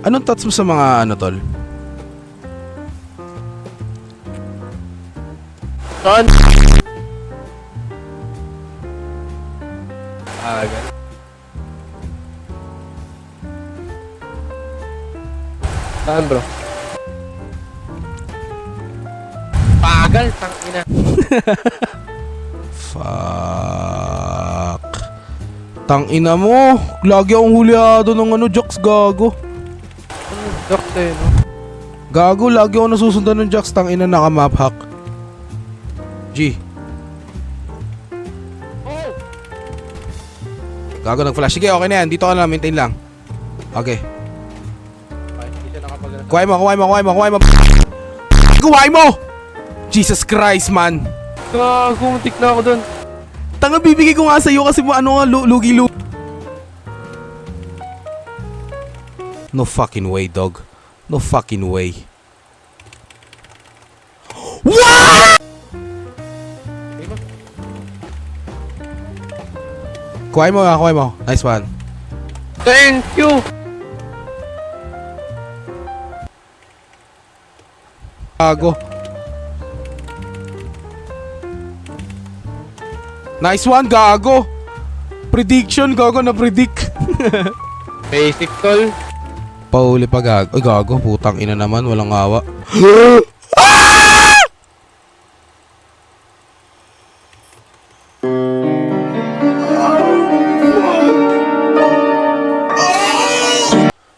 Anong thoughts mo sa mga ano, tol? Saan? Ganun. Saan, bro? Pagal, tangina. Fuck. Tangina mo. Lagi akong huliado ng ano, jokes, gago. Dokte, no? Gago, lagi ako nasusundan ng jokes. Tangina, naka-map hack. G. Oh! Gago, nag-flash. Sige, okay na yan. Dito ka na, maintain lang. Okay. Ay, hindi siya nakapag- Kuhay mo. Kuhay mo! Jesus Christ, man. Gago, muntik na ako dun. Tanga, bibigay ko nga sa'yo kasi mo ano nga, lugi-lugi. No fucking way, dog. No fucking way. What?! Kuhay mo. Nice one. Thank you! Gago. Nice one, gago. Prediction, gago na predict. Basic tol. Pauli pa, gago. Ay, gago, putang ina naman, walang awa.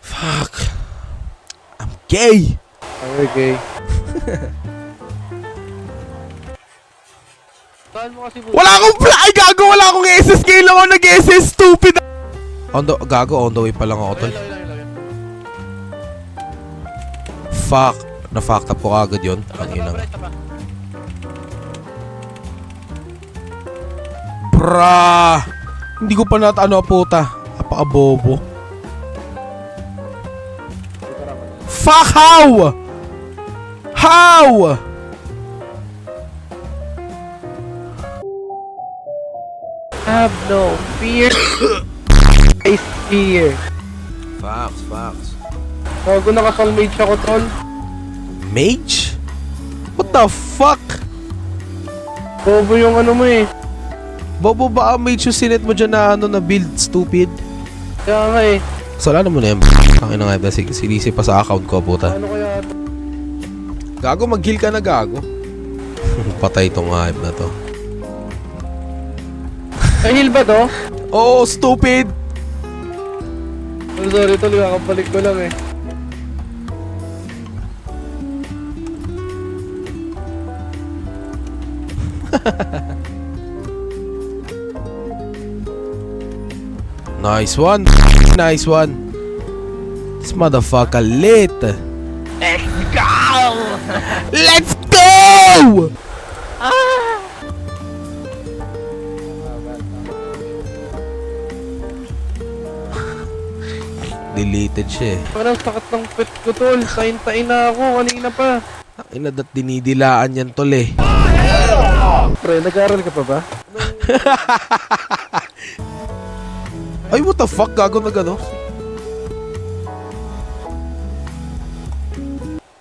Fuck. I'm gay. Okay. Saan mo kasi Wala akong ay, gago, wala akong SS. Kailan ako nag-SS, stupid. Gago, on the way pa lang ako, tol. Fuck. Na-fucked up ko agad yun. Ang inang. Bra! Hindi ko pa ano, puta. Napaka-bobo. Fuck, how? How? Have no fear. Face fear. Facts. Gago, naka-soulmate ako tol. Mage? What the fuck? Bobo yung ano mo eh. Bobo ba ang mage yung sinet mo dyan na ano na build, stupid? Kaya nga eh. Sala na mo na yan. Ang ina nga, sinisi pa sa account ko, puta. Ano kaya? Gago, mag-heal ka na, gago. Patay tong hype na to. Ay, heal ba to? Oh, stupid! Oh, sorry tol, kakabalik ko lang eh. Nice one. Nice one. This motherfucker lit. Let's go! Let's go! Deleted siya eh. Parang sakit ng pet ko tol. Tain-tain na ako kanina pa. Ina dat dinidilaan yan tol eh. Pre, nag-aaral ka pa ba? Ay, what the fuck? Gago na gano?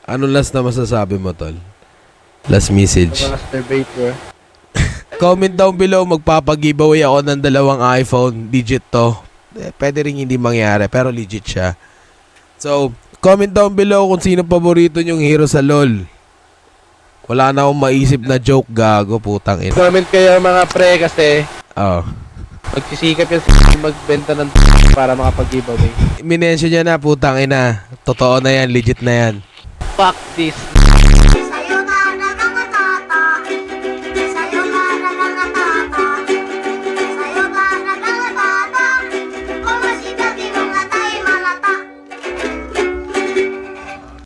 Ano last na masasabi mo, tol? Last message. Masturbate bro. Comment down below, magpapag-giveaway ako ng 2 iPhone. Legit to. Pwede rin hindi mangyari, pero legit siya. So, comment down below kung sino paborito nyong hero sa LOL. Wala na akong maisip na joke, gago, putang ina. Comment kayo mga pre kasi Oh. magsisikap yan magbenta ng para makapag-giveaway. Minention niya na, putang ina. Totoo na yan, legit na yan. Fuck this.